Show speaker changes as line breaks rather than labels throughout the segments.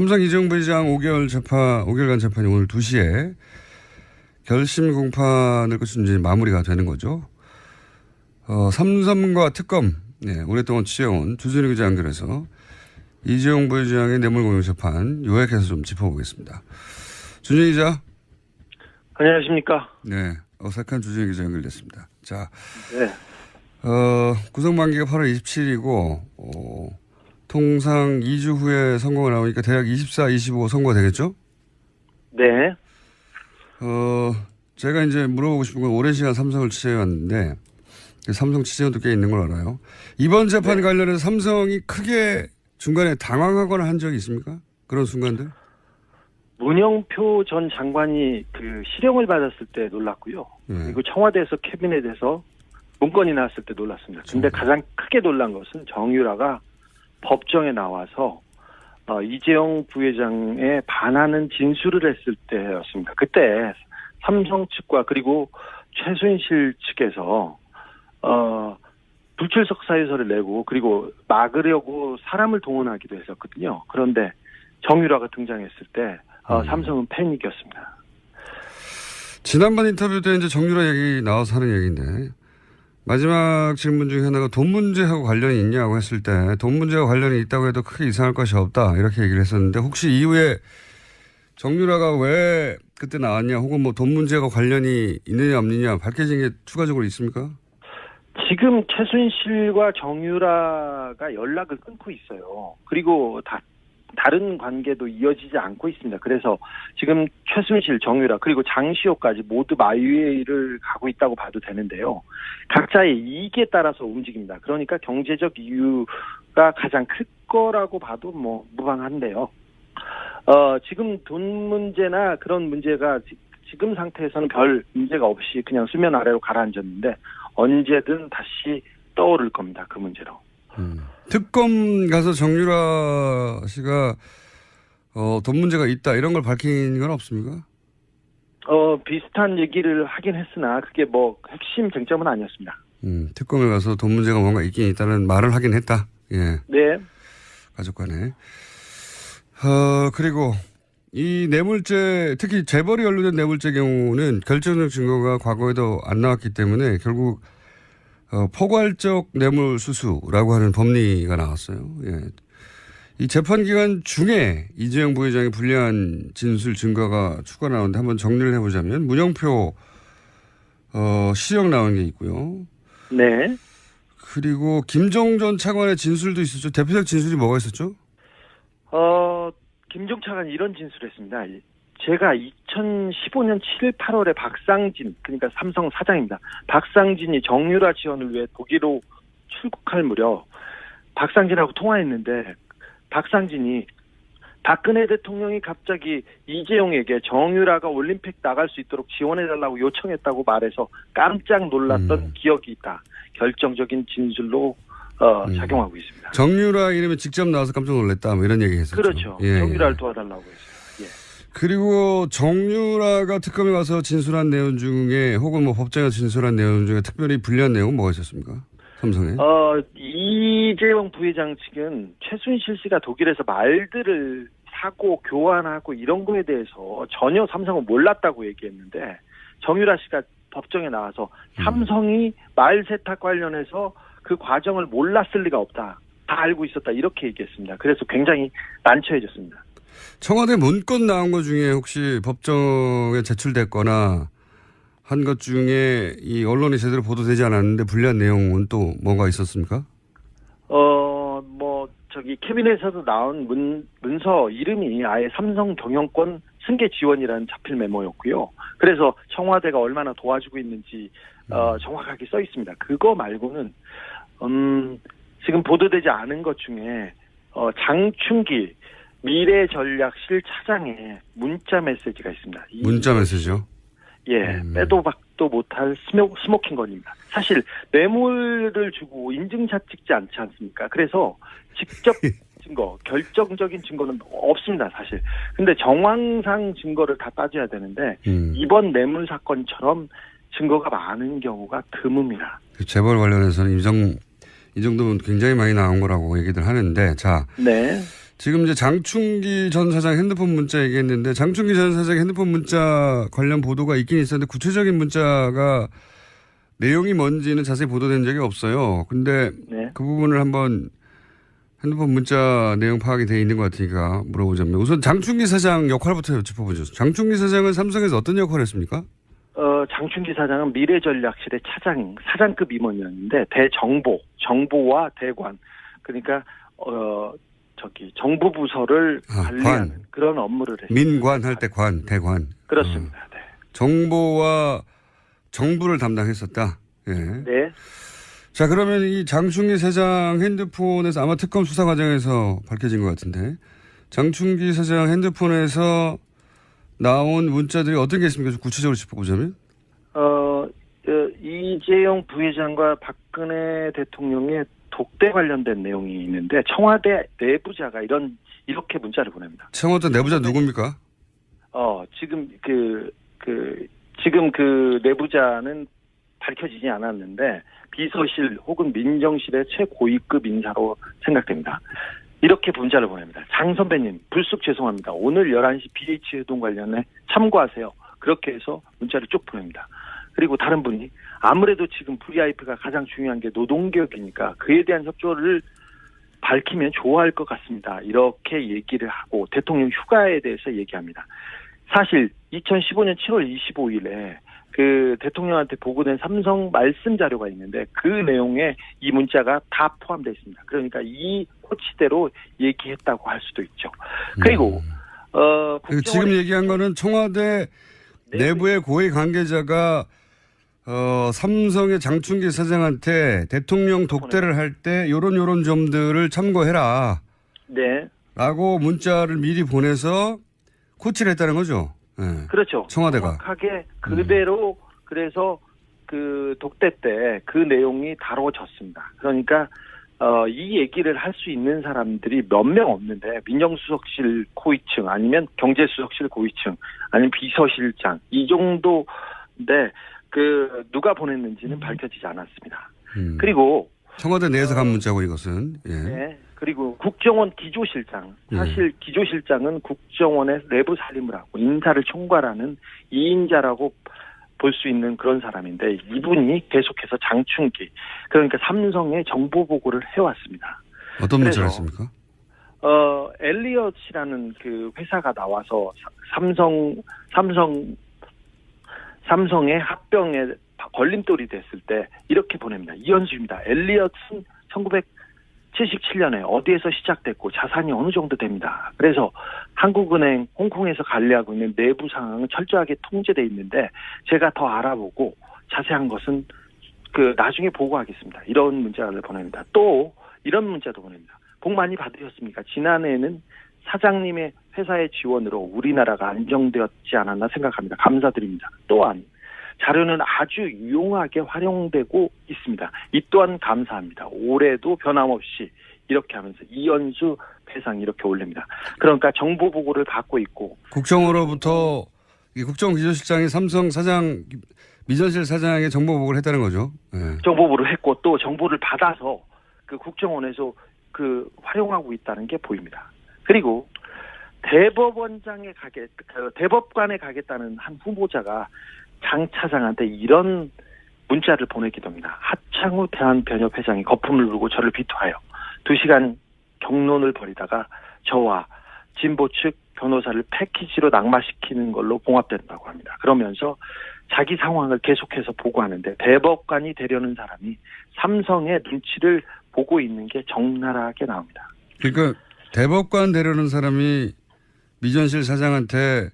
삼성 이재용 부회장 5개월간 재판이 오늘 2시에 결심 공판을 끝으로 이제 마무리가 되는 거죠. 삼성과 특검, 네, 오랫동안 취재해온 주진우 기자 연결해서 이재용 부회장의 뇌물공여 재판 요약해서 좀 짚어보겠습니다. 주진우 기자.
안녕하십니까.
네, 어색한 주진우 기자 연결됐습니다. 자,
네.
구속만기가 8월 27일이고 통상 2주 후에 선고가 나오니까 대략 24, 25 선고가 되겠죠?
네.
제가 이제 물어보고 싶은 건 오랜 시간 삼성을 취재해왔는데 삼성 취재원도 꽤 있는 걸 알아요. 이번 재판 관련해서 삼성이 크게 중간에 당황하거나 한 적이 있습니까? 그런 순간들?
문영표 전 장관이 그 실형을 받았을 때 놀랐고요. 그리고 청와대에서 캐비넷에서 문건이 나왔을 때 놀랐습니다. 근데 가장 크게 놀란 것은 정유라가 법정에 나와서 이재용 부회장에 반하는 진술을 했을 때였습니다. 그때 삼성 측과 그리고 최순실 측에서 불출석 사유서를 내고 그리고 막으려고 사람을 동원하기도 했었거든요. 그런데 정유라가 등장했을 때 삼성은 패닉이었습니다.
지난번 인터뷰 때 이제 정유라 얘기 나와서 하는 얘기인데 마지막 질문 중에 하나가 돈 문제하고 관련이 있냐고 했을 때 돈 문제와 관련이 있다고 해도 크게 이상할 것이 없다 이렇게 얘기를 했었는데 혹시 이후에 정유라가 왜 그때 나왔냐 혹은 뭐 돈 문제와 관련이 있느냐 없느냐 밝혀진 게 추가적으로 있습니까?
지금 최순실과 정유라가 연락을 끊고 있어요. 그리고 다른 관계도 이어지지 않고 있습니다. 그래서 지금 최순실, 정유라 그리고 장시호까지 모두 마위를 가고 있다고 봐도 되는데요. 각자의 이익에 따라서 움직입니다. 그러니까 경제적 이유가 가장 클 거라고 봐도 뭐 무방한데요. 지금 돈 문제나 그런 문제가 지금 상태에서는 별 문제가 없이 그냥 수면 아래로 가라앉았는데 언제든 다시 떠오를 겁니다. 그 문제로.
특검 가서 정유라 씨가 돈 문제가 있다 이런 걸 밝힌 건 없습니까?
비슷한 얘기를 하긴 했으나 그게 뭐 핵심 쟁점은 아니었습니다.
특검에 가서 돈 문제가 뭔가 있긴 있다는 말을 하긴 했다. 예.
네.
가족 간에. 그리고 이 뇌물죄 특히 재벌이 연루된 뇌물죄 경우는 결정적 증거가 과거에도 안 나왔기 때문에 결국 포괄적 뇌물 수수라고 하는 법리가 나왔어요. 예. 이 재판 기간 중에 이재용 부회장의 불리한 진술 증거가 추가 나오는데 한번 정리를 해보자면 문영표 시형 나온 게 있고요.
네.
그리고 김종 전 차관의 진술도 있었죠. 대표적 진술이 뭐가 있었죠?
김종 차관이 이런 진술을 했습니다. 제가 2015년 7일 8월에 박상진 그러니까 삼성 사장입니다. 박상진이 정유라 지원을 위해 독일로 출국할 무렵 박상진하고 통화했는데 박상진이 박근혜 대통령이 갑자기 이재용에게 정유라가 올림픽 나갈 수 있도록 지원해달라고 요청했다고 말해서 깜짝 놀랐던 기억이 있다. 결정적인 진술로 작용하고 있습니다.
정유라 이름이 직접 나와서 깜짝 놀랐다. 뭐 이런 얘기 했었죠.
그렇죠.
예,
정유라를 도와달라고 했어요. 예.
그리고 정유라가 특검에 가서 진술한 내용 중에 혹은 뭐 법정에서 진술한 내용 중에 특별히 불리한 내용은 뭐가 있었습니까? 삼성에.
이재용 부회장 측은 최순실 씨가 독일에서 말들을 사고 교환하고 이런 거에 대해서 전혀 삼성은 몰랐다고 얘기했는데 정유라 씨가 법정에 나와서 삼성이 말 세탁 관련해서 그 과정을 몰랐을 리가 없다. 다 알고 있었다. 이렇게 얘기했습니다. 그래서 굉장히 난처해졌습니다.
청와대 문건 나온 것 중에 혹시 법정에 제출됐거나 한 것 중에 이 언론이 제대로 보도되지 않았는데 불리한 내용은 또 뭐가 있었습니까?
캐비넷에서 나온 문서 이름이 아예 삼성 경영권 승계 지원이라는 자필 메모였고요. 그래서 청와대가 얼마나 도와주고 있는지 정확하게 써 있습니다. 그거 말고는 지금 보도되지 않은 것 중에 장충기 미래전략실 차장의 문자 메시지가 있습니다.
문자 메시지요?
예, 빼도 박도 못할 스모킹건입니다. 사실 뇌물을 주고 인증샷 찍지 않지 않습니까? 그래서 직접 증거, 결정적인 증거는 없습니다, 사실. 근데 정황상 증거를 다 따져야 되는데 이번 뇌물 사건처럼 증거가 많은 경우가 드뭅니다.
재벌 관련해서는 이 정도면 굉장히 많이 나온 거라고 얘기들 하는데, 자,
네.
지금 이제 장충기 전 사장 핸드폰 문자 얘기했는데 장충기 전 사장 핸드폰 문자 관련 보도가 있긴 있었는데 구체적인 문자가 내용이 뭔지는 자세히 보도된 적이 없어요. 근데
네.
그 부분을 한번 핸드폰 문자 내용 파악이 돼 있는 것 같으니까 물어보자면 우선 장충기 사장 역할부터 짚어보죠. 장충기 사장은 삼성에서 어떤 역할을 했습니까?
장충기 사장은 미래전략실의 사장급 임원이었는데 정보와 대관 그러니까 정부 부서를 관리하는
관.
그런 업무를 했습니다.
민관 할 때 대관.
그렇습니다. 네.
정보와 정부를 담당했었다. 예.
네.
자, 그러면 이 장충기 사장 핸드폰에서 아마 특검 수사 과정에서 밝혀진 것 같은데 장충기 사장 핸드폰에서 나온 문자들이 어떤 게 있습니까? 좀 구체적으로 짚어보자면.
이재용 부회장과 박근혜 대통령의 독대 관련된 내용이 있는데 청와대 내부자가 이렇게 문자를 보냅니다.
청와대 내부자 누굽니까?
지금 지금 그 내부자는 밝혀지지 않았는데 비서실 혹은 민정실의 최고위급 인사로 생각됩니다. 이렇게 문자를 보냅니다. 장 선배님 불쑥 죄송합니다. 오늘 11시 BH 회동 관련해 참고하세요. 그렇게 해서 문자를 쭉 보냅니다. 그리고 다른 분이 아무래도 지금 VIP가 가장 중요한 게 노동개혁이니까 그에 대한 협조를 밝히면 좋아할 것 같습니다. 이렇게 얘기를 하고 대통령 휴가에 대해서 얘기합니다. 사실 2015년 7월 25일에 그 대통령한테 보고된 삼성 말씀 자료가 있는데 그 내용에 이 문자가 다 포함되어 있습니다. 그러니까 이 코치대로 얘기했다고 할 수도 있죠. 그리고
지금 얘기한 거는 청와대 내부의 고위 관계자가 삼성의 장충기 사장한테 대통령 독대를 할 때 요런 점들을 참고해라.
네.
라고 문자를 미리 보내서 코치를 했다는 거죠. 네.
그렇죠.
청와대가.
정확하게 그대로 그래서 그 독대 때 그 내용이 다뤄졌습니다. 그러니까 이 얘기를 할 수 있는 사람들이 몇 명 없는데 민정수석실 고위층 아니면 경제수석실 고위층 아니면 비서실장 이 정도인데 누가 보냈는지는 밝혀지지 않았습니다. 그리고
청와대 내에서 간 문자고 이것은. 예.
네. 그리고 국정원 기조실장 사실 기조실장은 국정원의 내부 살림을 하고 인사를 총괄하는 2인자라고 볼 수 있는 그런 사람인데 이분이 계속해서 장충기 그러니까 삼성의 정보 보고를 해왔습니다.
어떤 문자를 했습니까?
엘리엇이라는 그 회사가 나와서 삼성의 합병에 걸림돌이 됐을 때 이렇게 보냅니다. 이현수입니다. 엘리엇은 1977년에 어디에서 시작됐고 자산이 어느 정도 됩니다. 그래서 한국은행 홍콩에서 관리하고 있는 내부 상황은 철저하게 통제돼 있는데 제가 더 알아보고 자세한 것은 나중에 보고하겠습니다. 이런 문자를 보냅니다. 또 이런 문자도 보냅니다. 복 많이 받으셨습니까? 지난해에는 사장님의 회사의 지원으로 우리나라가 안정되었지 않았나 생각합니다. 감사드립니다. 또한 자료는 아주 유용하게 활용되고 있습니다. 이 또한 감사합니다. 올해도 변함없이 이렇게 하면서 이현수 배상 이렇게 올립니다. 그러니까 정보 보고를 받고 있고
국정으로부터 국정기조실장이 삼성 사장 미전실 사장에게 정보 보고를 했다는 거죠. 네.
정보 보고를 했고 또 정보를 받아서 그 국정원에서 활용하고 있다는 게 보입니다. 그리고 대법관에 가겠다는 한 후보자가 장 차장한테 이런 문자를 보내기도 합니다. 하창우 대한변협회장이 거품을 불고 저를 비토하여 2시간 경론을 벌이다가 저와 진보 측 변호사를 패키지로 낙마시키는 걸로 봉합된다고 합니다. 그러면서 자기 상황을 계속해서 보고하는데 대법관이 되려는 사람이 삼성의 눈치를 보고 있는 게 적나라하게 나옵니다.
그러니까 대법관 되려는 사람이 미전실 사장한테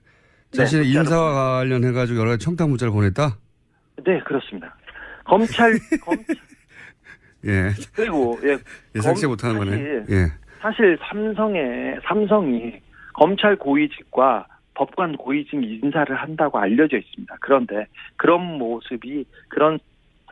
자신의 인사와 관련해가지고 여러 가지 청탁 문자를 보냈다?
네, 그렇습니다. 검찰.
예.
그리고,
예상치 못하는 거네. 예.
사실 삼성이 검찰 고위직과 법관 고위직 인사를 한다고 알려져 있습니다. 그런데 그런 모습이, 그런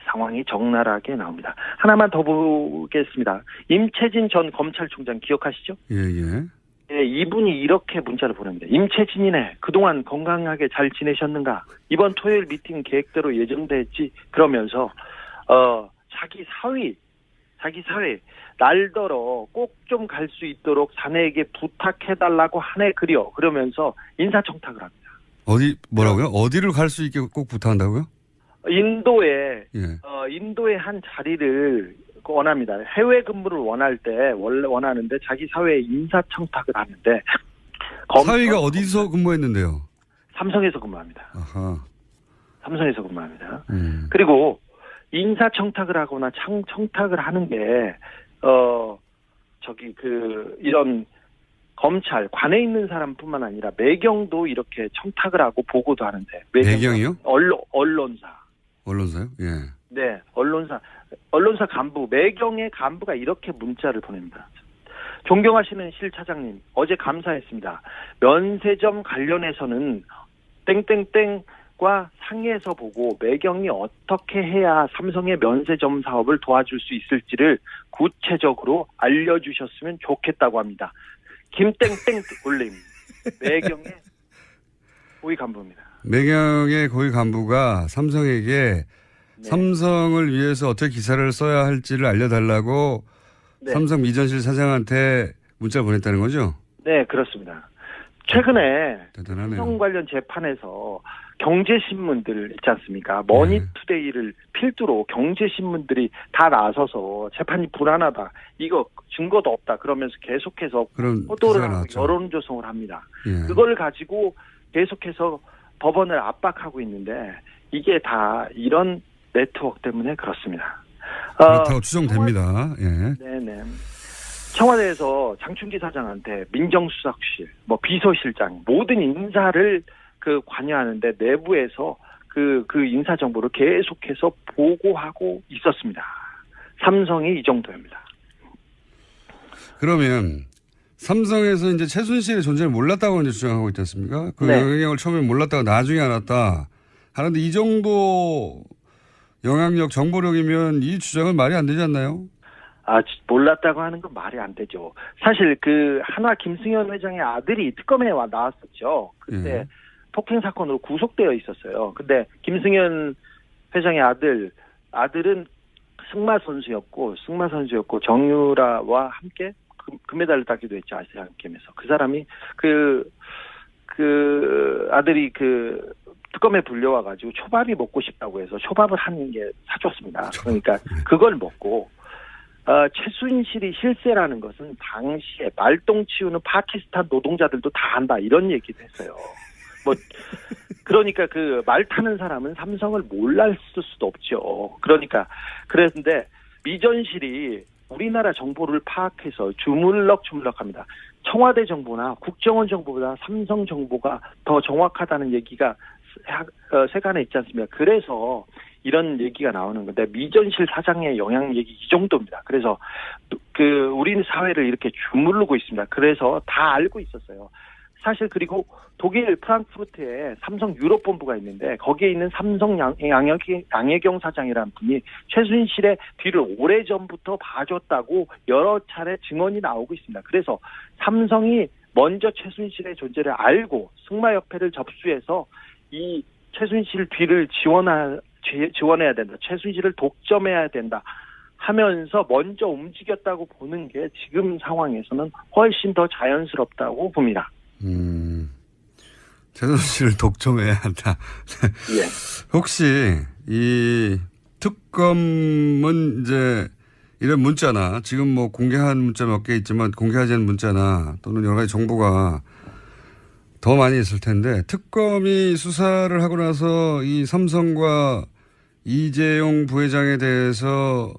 상황이 적나라하게 나옵니다. 하나만 더 보겠습니다. 임채진 전 검찰총장 기억하시죠?
예.
네, 이분이 이렇게 문자를 보냅니다. 임채진이네. 그동안 건강하게 잘 지내셨는가? 이번 토요일 미팅 계획대로 예정됐지? 그러면서 자기 사위 자기 사회 날더러 꼭 좀 갈 수 있도록 자네에게 부탁해달라고 하네 그려 그러면서 인사청탁을 합니다.
뭐라고요? 어디를 갈 수 있게 꼭 부탁한다고요?
인도에
예.
인도의 한 자리를 원합니다. 해외 근무를 원할 때 원래 원하는데 자기 사회에 인사청탁을 하는데
사위가 어디서 근무했는데요?
삼성에서 근무합니다.
아하.
삼성에서 근무합니다. 그리고 인사청탁을 하거나 청탁을 하는 게 이런 검찰 관에 있는 사람뿐만 아니라 매경도 이렇게 청탁을 하고 보고도 하는데
매경이요?
언론사요?
예.
네, 언론사 간부 매경의 간부가 이렇게 문자를 보냅니다. 존경하시는 실 차장님, 어제 감사했습니다. 면세점 관련해서는 땡땡땡과 상의해서 보고 매경이 어떻게 해야 삼성의 면세점 사업을 도와줄 수 있을지를 구체적으로 알려주셨으면 좋겠다고 합니다. 김땡땡 올림. 매경의 고위 간부입니다.
매경의 고위 간부가 삼성에게
네.
삼성을 위해서 어떻게 기사를 써야 할지를 알려달라고
네.
삼성 미전실 사장한테 문자를 보냈다는 거죠?
네, 그렇습니다. 최근에
대단하네요.
삼성 관련 재판에서 경제신문들 있지 않습니까? 머니투데이를 필두로 경제신문들이 다 나서서 재판이 불안하다. 이거 증거도 없다. 그러면서 계속해서 호도를 하고 여론 조성을 합니다.
예.
그걸 가지고 계속해서 법원을 압박하고 있는데 이게 다 이런 네트워크 때문에 그렇습니다.
그렇다고 추정됩니다. 예.
네네. 청와대에서 장충기 사장한테 민정수석실, 비서실장 모든 인사를 관여하는데 내부에서 그 인사 정보를 계속해서 보고하고 있었습니다. 삼성이 이 정도입니다.
그러면 삼성에서 이제 최순실의 존재를 몰랐다고 이제 주장하고 있지 않습니까? 그
네.
영향력을 처음에 몰랐다가 나중에 알았다 하는데 이 정도 영향력, 정보력이면 이 주장은 말이 안 되지 않나요?
몰랐다고 하는 건 말이 안 되죠. 사실 한화 김승현 회장의 아들이 특검에 나왔었죠. 그때 폭행 사건으로 구속되어 있었어요. 근데 김승현 회장의 아들은 승마 선수였고 정유라와 함께 금메달을 따기도 했죠. 아시안 게임에서. 그 사람이 아들이 특검에 불려와가지고 초밥이 먹고 싶다고 해서 초밥을 한 게 사줬습니다. 그러니까 그걸 먹고 최순실이 실세라는 것은 당시에 말똥 치우는 파키스탄 노동자들도 다 한다 이런 얘기도 했어요. 그러니까 말 타는 사람은 삼성을 몰랐을 수도 없죠. 그랬는데 미전실이 우리나라 정보를 파악해서 주물럭주물럭합니다. 청와대 정보나 국정원 정보보다 삼성 정보가 더 정확하다는 얘기가 세간에 있지 않습니까? 그래서 이런 얘기가 나오는 건데 미전실 사장의 영향력이 이 정도입니다. 그래서 우리 사회를 이렇게 주무르고 있습니다. 그래서 다 알고 있었어요. 사실 그리고 독일 프랑크푸르트에 삼성 유럽 본부가 있는데 거기에 있는 삼성 양혜경 사장이라는 분이 최순실의 뒤를 오래전부터 봐줬다고 여러 차례 증언이 나오고 있습니다. 그래서 삼성이 먼저 최순실의 존재를 알고 승마협회를 접수해서 이 최순실 뒤를 지원해야 된다. 최순실을 독점해야 된다. 하면서 먼저 움직였다고 보는 게 지금 상황에서는 훨씬 더 자연스럽다고 봅니다.
최순실을 독점해야 한다.
예.
혹시 이 특검은 이제 이런 문자나 지금 공개한 문자 몇 개 있지만 공개하지 않은 문자나 또는 여러 가지 정보가 더 많이 있을 텐데 특검이 수사를 하고 나서 이 삼성과 이재용 부회장에 대해서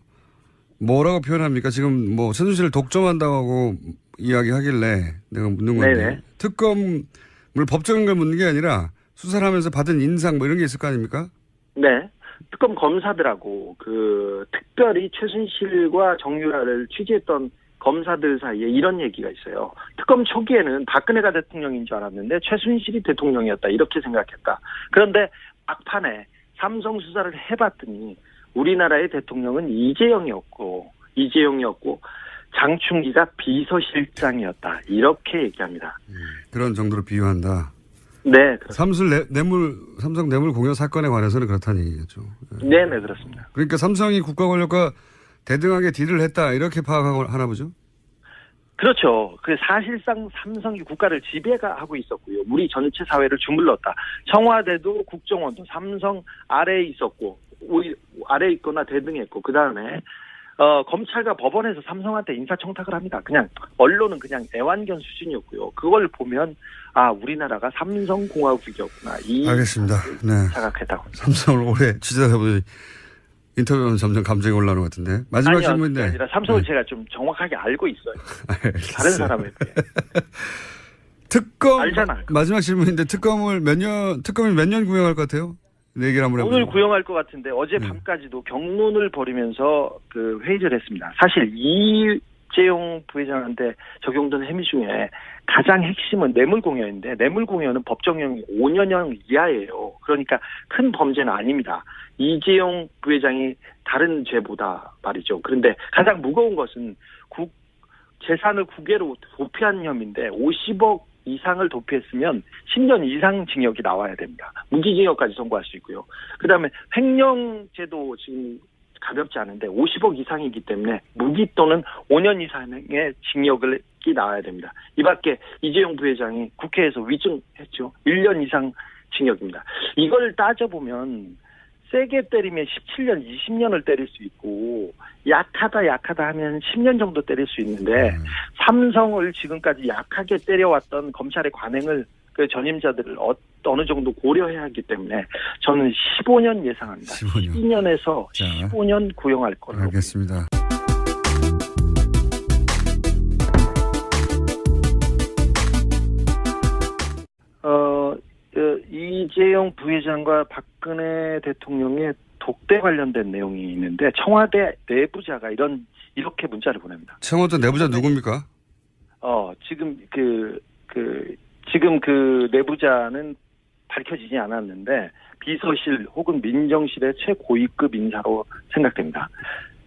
뭐라고 표현합니까? 지금 최순실을 독점한다고 이야기하길래 내가 묻는 건데
네네.
특검을 법적인 걸 묻는 게 아니라 수사를 하면서 받은 인상 이런 게 있을 거 아닙니까?
네. 특검 검사들하고 특별히 최순실과 정유라를 취재했던 검사들 사이에 이런 얘기가 있어요. 특검 초기에는 박근혜가 대통령인 줄 알았는데 최순실이 대통령이었다 이렇게 생각했다. 그런데 막판에 삼성 수사를 해봤더니 우리나라의 대통령은 이재용이었고 장충기가 비서실장이었다 이렇게 얘기합니다.
그런 정도로 비유한다.
네.
삼성 뇌물 공여 사건에 관해서는 그렇다는 얘기겠죠.
네, 그렇습니다.
그러니까 삼성이 국가 권력과 대등하게 딜을 했다 이렇게 파악하나 보죠?
그렇죠. 그 사실상 삼성이 국가를 지배하고 있었고요. 우리 전체 사회를 주물렀다. 청와대도 국정원도 삼성 아래에 있었고 아래에 있거나 대등했고 그다음에 검찰과 법원에서 삼성한테 인사청탁을 합니다. 그냥 언론은 그냥 애완견 수준이었고요. 그걸 보면 우리나라가 삼성공화국이었구나.
알겠습니다. 네.
자각했다고.
삼성을 오래 취재하다 보니 인터뷰하면 점점 감정이 올라오는 것 같은데. 마지막 질문인데.
아니라 삼성을 제가 좀 정확하게 알고 있어요. 다른 사람에 비해.
특검.
알잖아.
마지막 질문인데 특검이 몇 년 구형할 것 같아요? 네 얘기를 한번 해보죠.
오늘 구형할 것 같은데 어제 밤까지도 경론을 벌이면서 그 회의를 했습니다. 사실 이재용 부회장한테 적용된 혐의 중에 가장 핵심은 뇌물공여인데 뇌물공여는 법정형이 5년형 이하예요. 그러니까 큰 범죄는 아닙니다. 이재용 부회장이 다른 죄보다 말이죠. 그런데 가장 무거운 것은 재산을 국외로 도피한 혐의인데 50억 이상을 도피했으면 10년 이상 징역이 나와야 됩니다. 무기징역까지 선고할 수 있고요. 그다음에 횡령죄도 지금 가볍지 않은데 50억 이상이기 때문에 무기 또는 5년 이상의 징역이 나와야 됩니다. 이 밖에 이재용 부회장이 국회에서 위증했죠. 1년 이상 징역입니다. 이걸 따져보면 세게 때리면 17년, 20년을 때릴 수 있고 약하다 하면 10년 정도 때릴 수 있는데 삼성을 지금까지 약하게 때려왔던 검찰의 관행을 그 전임자들을 어느 정도 고려해야 하기 때문에 저는 15년 예상합니다. 12년에서 15년 구형할 거라고.
알겠습니다.
이재용 부회장과 박근혜 대통령의 독대 관련된 내용이 있는데 청와대 내부자가 이렇게 문자를 보냅니다.
청와대 내부자 누굽니까?
지금 지금 그 내부자는 밝혀지지 않았는데 비서실 혹은 민정실의 최고위급 인사로 생각됩니다.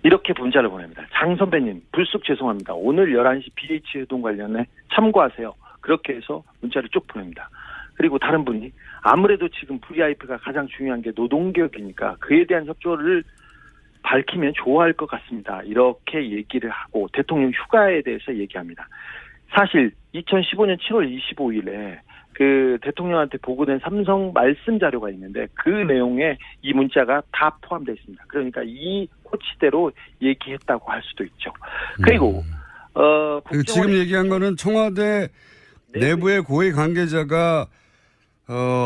이렇게 문자를 보냅니다. 장 선배님 불쑥 죄송합니다. 오늘 11시 BH 회동 관련해 참고하세요. 그렇게 해서 문자를 쭉 보냅니다. 그리고 다른 분이 아무래도 지금 VIP가 가장 중요한 게 노동개혁이니까 그에 대한 협조를 밝히면 좋아할 것 같습니다. 이렇게 얘기를 하고 대통령 휴가에 대해서 얘기합니다. 사실 2015년 7월 25일에 그 대통령한테 보고된 삼성 말씀 자료가 있는데 그 내용에 이 문자가 다 포함되어 있습니다. 그러니까 이 코치대로 얘기했다고 할 수도 있죠. 그리고
지금 얘기한 거는 청와대 내부의 고위 관계자가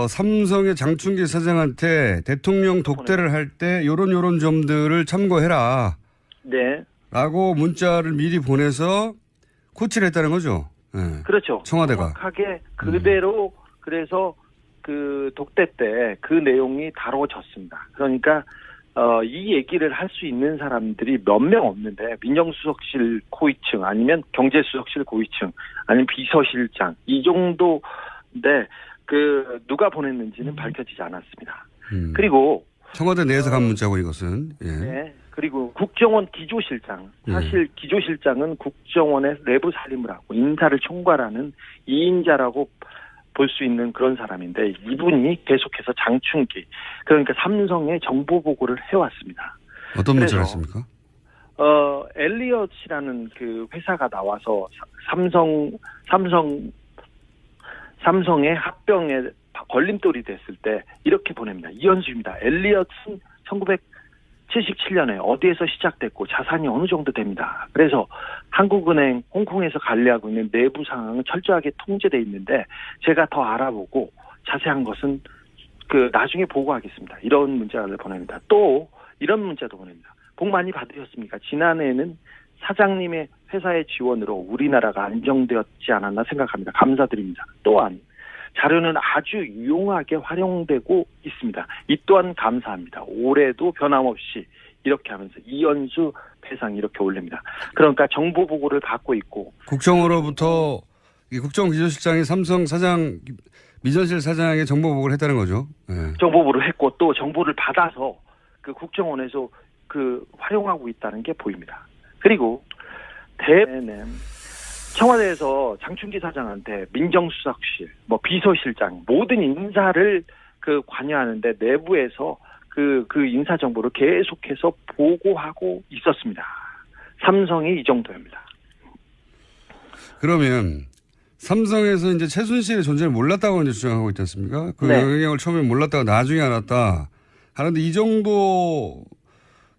삼성의 장충기 사장한테 대통령 독대를 할 때 요런 점들을 참고해라.
네.
라고 문자를 미리 보내서 코치를 했다는 거죠. 네.
그렇죠.
청와대가.
정확하게 그대로 그래서 그 독대 때 그 내용이 다뤄졌습니다. 그러니까 이 얘기를 할 수 있는 사람들이 몇 명 없는데 민정수석실 고위층 아니면 경제수석실 고위층 아니면 비서실장 이 정도인데 그 누가 보냈는지는 밝혀지지 않았습니다. 그리고
청와대 내에서 간 문자고 이것은. 예.
네. 그리고 국정원 기조실장 사실 기조실장은 국정원의 내부 살림을 하고 인사를 총괄하는 2인자라고 볼 수 있는 그런 사람인데 이분이 계속해서 장충기 그러니까 삼성의 정보 보고를 해왔습니다.
어떤 문자를 했습니까?
엘리엇이라는 그 회사가 나와서 삼성의 합병에 걸림돌이 됐을 때 이렇게 보냅니다. 이현수입니다. 엘리엇은 1977년에 어디에서 시작됐고 자산이 어느 정도 됩니다. 그래서 한국은행 홍콩에서 관리하고 있는 내부 상황은 철저하게 통제돼 있는데 제가 더 알아보고 자세한 것은 그 나중에 보고하겠습니다. 이런 문자를 보냅니다. 또 이런 문자도 보냅니다. 복 많이 받으셨습니까? 지난해에는 사장님의 회사의 지원으로 우리나라가 안정되었지 않았나 생각합니다. 감사드립니다. 또한 자료는 아주 유용하게 활용되고 있습니다. 이 또한 감사합니다. 올해도 변함없이 이렇게 하면서 이현수 배상 이렇게 올립니다. 그러니까 정보 보고를 받고 있고
국정으로부터 이 국정기조실장이 삼성 사장 민전실 사장에게 정보 보고를 했다는 거죠. 네.
정보 보고를 했고 또 정보를 받아서 그 국정원에서 그 활용하고 있다는 게 보입니다. 그리고 청와대에서 장충기 사장한테 민정수석실, 비서실장 모든 인사를 그 관여하는데 내부에서 그 인사 정보를 계속해서 보고하고 있었습니다. 삼성이 이 정도입니다.
그러면 삼성에서 이제 최순실의 존재를 몰랐다고 이제 주장하고 있지 않습니까? 그
네.
영향력을 처음에 몰랐다가 나중에 알았다 하는데 이 정도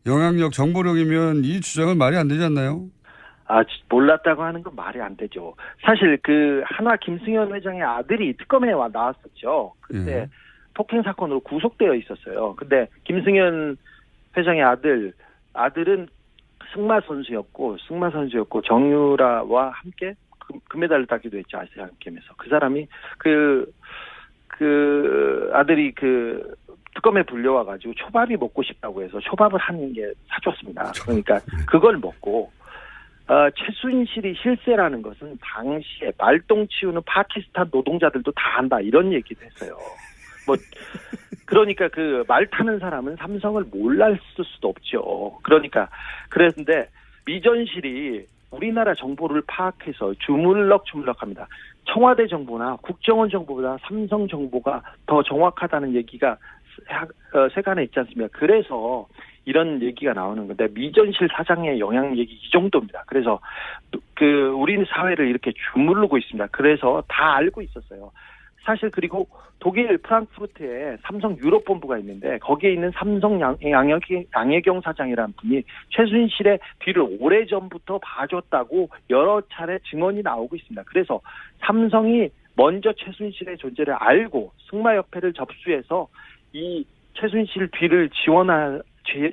영향력, 정보력이면 이 주장은 말이 안 되지 않나요?
몰랐다고 하는 건 말이 안 되죠. 사실 그 한화 김승현 회장의 아들이 특검에 나왔었죠. 그때
예.
폭행 사건으로 구속되어 있었어요. 근데 김승현 회장의 아들은 승마 선수였고 정유라와 함께 금메달을 따기도 했죠. 아시안 게임에서. 그 사람이 그 아들이 그 특검에 불려와가지고 초밥이 먹고 싶다고 해서 초밥을 한 개 사줬습니다. 그러니까 그걸 먹고 최순실이 실세라는 것은 당시에 말똥 치우는 파키스탄 노동자들도 다 한다 이런 얘기도 했어요. 그러니까 그 말 타는 사람은 삼성을 몰랐을 수도 없죠. 그랬는데 미전실이 우리나라 정보를 파악해서 주물럭주물럭합니다. 청와대 정보나 국정원 정보보다 삼성 정보가 더 정확하다는 얘기가 세간에 있지 않습니까? 그래서 이런 얘기가 나오는 건데 미전실 사장의 영향력이 이 정도입니다. 그래서 우리 사회를 이렇게 주무르고 있습니다. 그래서 다 알고 있었어요. 사실 그리고 독일 프랑크푸르트에 삼성 유럽 본부가 있는데 거기에 있는 삼성 양혜경 사장이라는 분이 최순실의 뒤를 오래전부터 봐줬다고 여러 차례 증언이 나오고 있습니다. 그래서 삼성이 먼저 최순실의 존재를 알고 승마협회를 접수해서 이 최순실 뒤를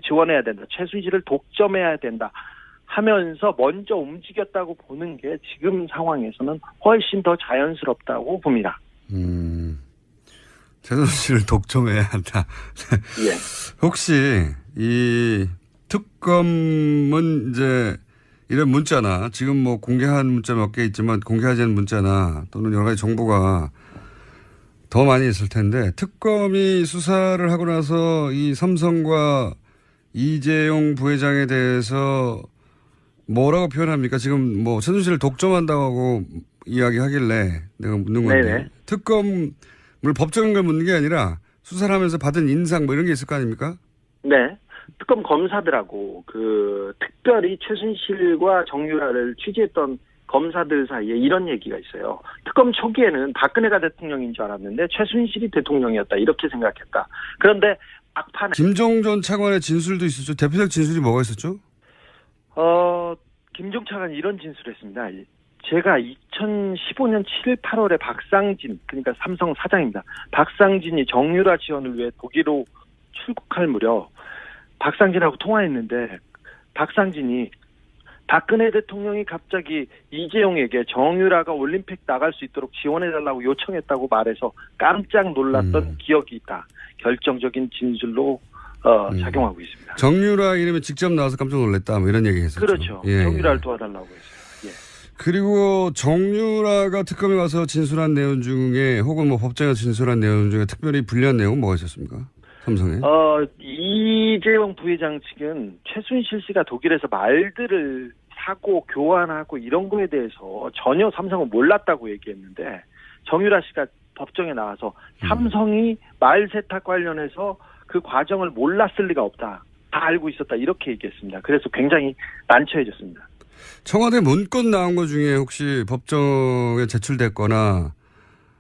지원해야 된다. 최순실을 독점해야 된다. 하면서 먼저 움직였다고 보는 게 지금 상황에서는 훨씬 더 자연스럽다고 봅니다.
최순실을 독점해야 한다.
예.
혹시 이 특검은 이제 이런 문자나 지금 뭐 공개한 문자 몇 개 있지만 공개하지 않은 문자나 또는 여러 가지 정보가 더 많이 있을 텐데 특검이 수사를 하고 나서 이 삼성과 이재용 부회장에 대해서 뭐라고 표현합니까? 지금 뭐 최순실을 독점한다고 이야기하길래 내가 묻는 건데
네네.
특검을 법적인 걸 묻는 게 아니라 수사를 하면서 받은 인상 뭐 이런 게 있을 거 아닙니까?
네. 특검 검사들하고 특별히 최순실과 정유라를 취재했던 검사들 사이에 이런 얘기가 있어요. 특검 초기에는 박근혜가 대통령인 줄 알았는데 최순실이 대통령이었다 이렇게 생각했다. 그런데 막판에
김종 전 차관의 진술도 있었죠. 대표적 진술이 뭐가 있었죠?
김종 차관이 이런 진술을 했습니다. 제가 2015년 7, 8월에 박상진, 그러니까 삼성 사장입니다. 박상진이 정유라 지원을 위해 독일로 출국할 무렵 박상진하고 통화했는데 박상진이 박근혜 대통령이 갑자기 이재용에게 정유라가 올림픽 나갈 수 있도록 지원해달라고 요청했다고 말해서 깜짝 놀랐던 기억이 있다. 결정적인 진술로 작용하고 있습니다.
정유라 이름이 직접 나와서 깜짝 놀랐다. 뭐 이런 얘기 했었죠.
그렇죠.
예,
정유라를 도와달라고 했어요. 예.
그리고 정유라가 특검에 와서 진술한 내용 중에 혹은 뭐 법정에서 진술한 내용 중에 특별히 불리한 내용은 뭐가 있었습니까? 삼성에?
이재용 부회장 측은 최순실 씨가 독일에서 말들을 사고 교환하고 이런 거에 대해서 전혀 삼성은 몰랐다고 얘기했는데 정유라 씨가 법정에 나와서 삼성이 말 세탁 관련해서 그 과정을 몰랐을 리가 없다. 다 알고 있었다. 이렇게 얘기했습니다. 그래서 굉장히 난처해졌습니다.
청와대 문건 나온 것 중에 혹시 법정에 제출됐거나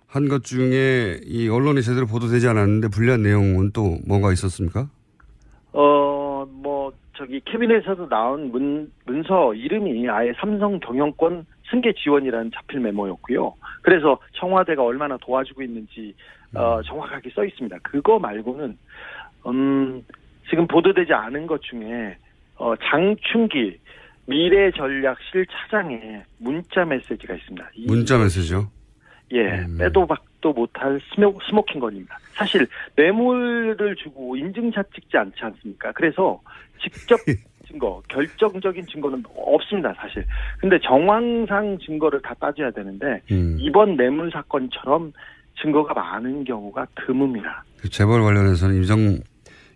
한 것 중에 이 언론이 제대로 보도되지 않았는데 불리한 내용은 또 뭐가 있었습니까?
캐비넷에서 나온 문서 이름이 아예 삼성 경영권 승계 지원이라는 자필 메모였고요. 그래서 청와대가 얼마나 도와주고 있는지 정확하게 써 있습니다. 그거 말고는 지금 보도되지 않은 것 중에 장충기 미래전략실 차장의 문자 메시지가 있습니다.
문자 메시지요?
예, 빼도 박도 못할 스모킹 건입니다. 사실 뇌물을 주고 인증샷 찍지 않지 않습니까? 그래서 직접 증거, 결정적인 증거는 없습니다, 사실. 근데 정황상 증거를 다 따져야 되는데 이번 뇌물 사건처럼 증거가 많은 경우가 드뭅니다.
그 재벌 관련해서는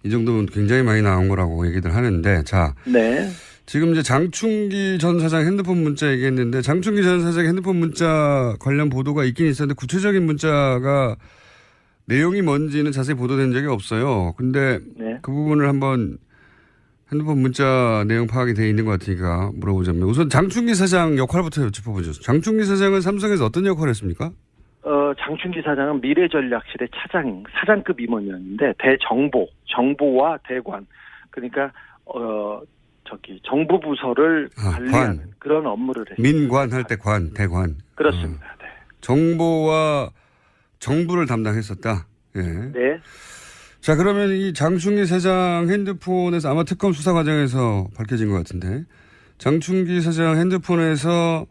이 정도면 굉장히 많이 나온 거라고 얘기들 하는데, 자.
네.
지금 이제 장충기 전 사장 핸드폰 문자 얘기했는데, 장충기 전 사장 핸드폰 문자 관련 보도가 있긴 있었는데, 구체적인 문자가 내용이 뭔지는 자세히 보도된 적이 없어요. 근데
네.
그 부분을 한번 핸드폰 문자 내용 파악이 돼 있는 것 같으니까 물어보자면 우선 장충기 사장 역할부터 짚어보죠. 장충기 사장은 삼성에서 어떤 역할을 했습니까?
장충기 사장은 미래전략실의 사장급 임원이었는데 정보와 대관, 그러니까 정부 부서를 관리하는 그런 업무를 했습니다.
민관 할 때 대관.
그렇습니다. 네.
정보와 정부를 담당했었다. 예.
네.
자, 그러면 이 장충기 사장 핸드폰에서 아마 특검 수사 과정에서 밝혀진 것 같은데 장충기 사장 핸드폰에서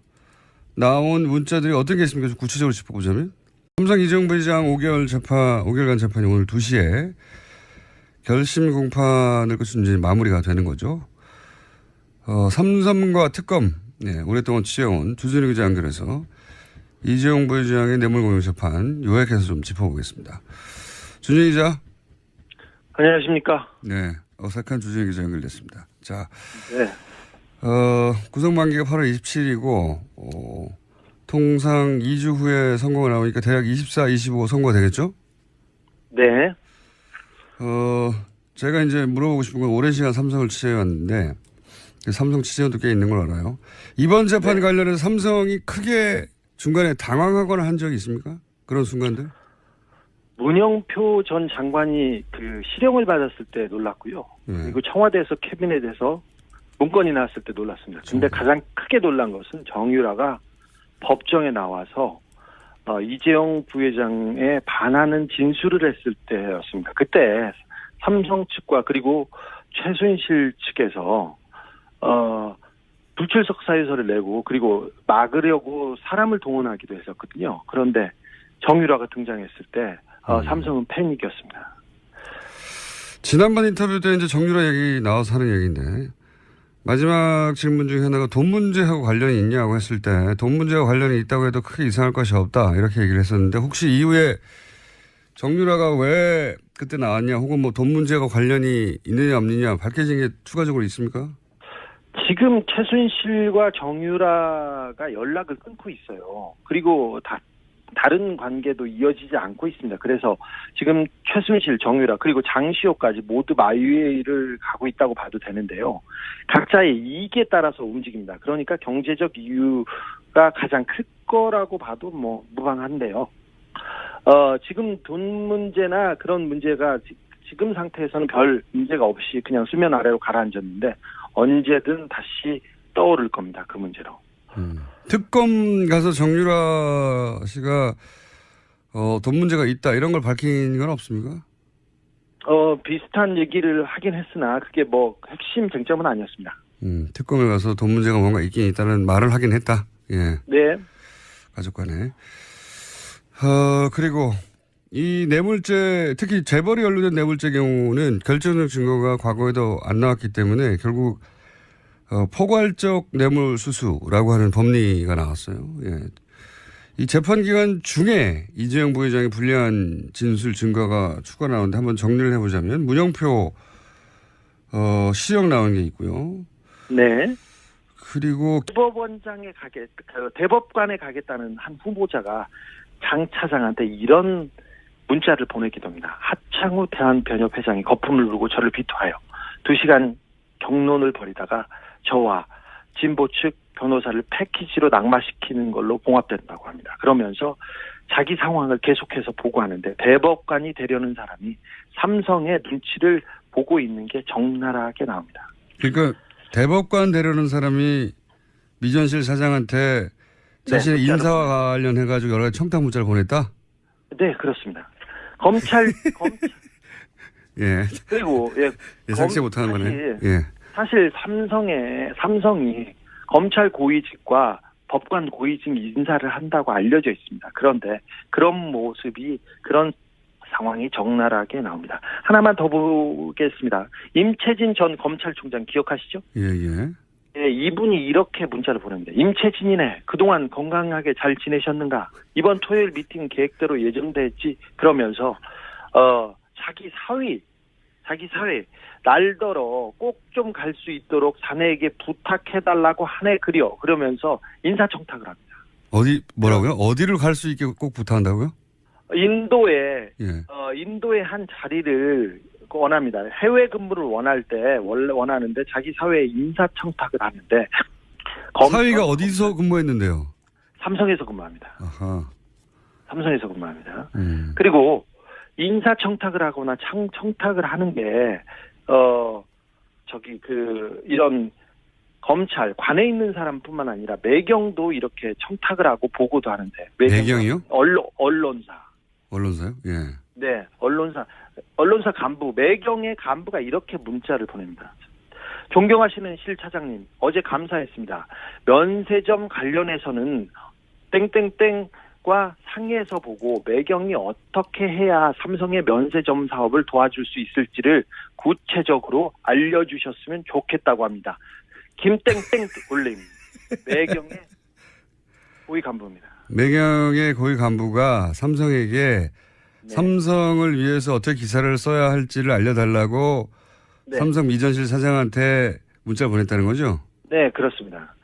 나온 문자들이 어떤 게 있습니까? 좀 구체적으로 짚어보자면 삼성 이재용 부회장 5개월간 재판이 오늘 2시에 결심 공판을 거쳐 이제 마무리가 되는 거죠. 삼성과 특검 오랫동안 취재해온 주진우 기자 연결해서 이재용 부회장의 뇌물공여 재판 요약해서 좀 짚어보겠습니다. 주진우 기자.
안녕하십니까.
네. 어색한 주진우 기자 연결됐습니다. 자.
네.
구속만기가 8월 27일이고 통상 2주 후에 선고가 나오니까 대략 24, 25 선고가 되겠죠?
네.
제가 이제 물어보고 싶은 건 오랜 시간 삼성을 취재해왔는데 삼성 취재원도 꽤 있는 걸 알아요. 이번 재판 관련해서 삼성이 크게 중간에 당황하거나 한 적이 있습니까? 그런 순간들?
문영표 전 장관이 그 실형을 받았을 때 놀랐고요. 그리고 청와대에서 캐비넷에서 문건이 나왔을 때 놀랐습니다. 근데 가장 크게 놀란 것은 정유라가 법정에 나와서 이재용 부회장에 반하는 진술을 했을 때였습니다. 그때 삼성 측과 그리고 최순실 측에서 불출석 사유서를 내고 그리고 막으려고 사람을 동원하기도 했었거든요. 그런데 정유라가 등장했을 때 삼성은 패닉이었습니다.
지난번 인터뷰 때 이제 정유라 얘기 나와서 하는 얘기인데 마지막 질문 중에 하나가 돈 문제하고 관련이 있냐고 했을 때 돈 문제와 관련이 있다고 해도 크게 이상할 것이 없다 이렇게 얘기를 했었는데 혹시 이후에 정유라가 왜 그때 나왔냐 혹은 뭐 돈 문제와 관련이 있느냐 없느냐 밝혀진 게 추가적으로 있습니까?
지금 최순실과 정유라가 연락을 끊고 있어요. 그리고 다른 관계도 이어지지 않고 있습니다. 그래서 지금 최순실, 정유라 그리고 장시호까지 모두 마위를 가고 있다고 봐도 되는데요. 각자의 이익에 따라서 움직입니다. 그러니까 경제적 이유가 가장 클 거라고 봐도 뭐 무방한데요. 지금 돈 문제나 그런 문제가 지금 상태에서는 별 문제가 없이 그냥 수면 아래로 가라앉았는데 언제든 다시 떠오를 겁니다. 그 문제로.
특검 가서 정유라 씨가 돈 문제가 있다 이런 걸 밝힌 건 없습니까?
비슷한 얘기를 하긴 했으나 그게 뭐 핵심 쟁점은 아니었습니다.
특검에 가서 돈 문제가 뭔가 있긴 있다는 말을 하긴 했다. 예.
네.
가족 간에. 그리고 이 뇌물죄 특히 재벌이 연루된 뇌물죄 경우는 결정적 증거가 과거에도 안 나왔기 때문에 결국 포괄적 뇌물 수수라고 하는 법리가 나왔어요. 예. 이 재판 기간 중에 이재용 부회장의 불리한 진술 증거가 추가 나오는데 한번 정리를 해보자면 문영표 시형 나온 게 있고요.
네.
그리고
대법관에 가겠다는 한 후보자가 장 차장한테 이런 문자를 보내기도 합니다. 하창우 대한변협회장이 거품을 누르고 저를 비토하여 2시간 경론을 벌이다가 저와 진보 측 변호사를 패키지로 낙마시키는 걸로 봉합된다고 합니다. 그러면서 자기 상황을 계속해서 보고하는데 대법관이 되려는 사람이 삼성의 눈치를 보고 있는 게 적나라하게 나옵니다.
그러니까 대법관 되려는 사람이 미전실 사장한테 자신의 인사와 관련해가지고 여러 가지 청탁 문자를 보냈다?
네, 그렇습니다. 검찰
예.
그리고
예상치 못하는 거네. 예.
사실 삼성이 검찰 고위직과 법관 고위직 인사를 한다고 알려져 있습니다. 그런데 그런 모습이 그런 상황이 적나라하게 나옵니다. 하나만 더 보겠습니다. 임채진 전 검찰총장 기억하시죠?
예.
네, 이분이 이렇게 문자를 보냅니다. 임채진이네. 그동안 건강하게 잘 지내셨는가? 이번 토요일 미팅 계획대로 예정돼 있지? 그러면서 자기 사위 날더러 꼭 좀 갈 수 있도록 자네에게 부탁해달라고 하네 그려. 그러면서 인사청탁을 합니다.
뭐라고요? 어디를 갈 수 있게 꼭 부탁한다고요?
인도에
예.
인도의 한 자리를 원합니다. 해외 근무를 원할 때 원래 원하는데 자기 사회에 인사청탁을 하는데
사위가 어디서 근무했는데요?
삼성에서 근무합니다.
아하.
삼성에서 근무합니다. 그리고 인사청탁을 하거나 청탁을 하는 게 이런 검찰 관에 있는 사람뿐만 아니라 매경도 이렇게 청탁을 하고 보고도 하는데
매경이요?
언론사.
언론사요? 예.
네, 언론사 간부, 매경의 간부가 이렇게 문자를 보냅니다. 존경하시는 실 차장님, 어제 감사했습니다. 면세점 관련해서는 땡땡땡과 상의해서 보고 매경이 어떻게 해야 삼성의 면세점 사업을 도와줄 수 있을지를 구체적으로 알려주셨으면 좋겠다고 합니다. 김땡땡 올림, 매경의 고위 간부입니다.
매경의 고위 간부가 삼성에게
네.
삼성을 위해서 어떻게 기사를 써야 할지를 알려달라고
네.
삼성 미전실 사장한테 문자를 보냈다는 거죠?
네, 그렇습니다.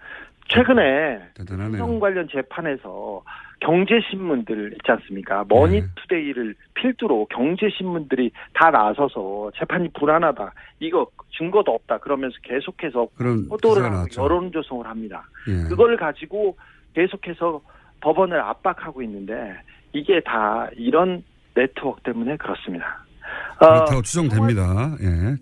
최근에
대단하네요.
삼성 관련 재판에서 경제신문들 있지 않습니까? 머니투데이를 필두로 경제신문들이 다 나서서 재판이 불안하다. 이거 증거도 없다. 그러면서 계속해서
그런
보도를
기사가
하고
나왔죠.
여론조성을 합니다.
예.
그걸 가지고 계속해서 법원을 압박하고 있는데 이게 다 이런 네트워크 때문에 그렇습니다.
그렇다고 추정됩니다. 예.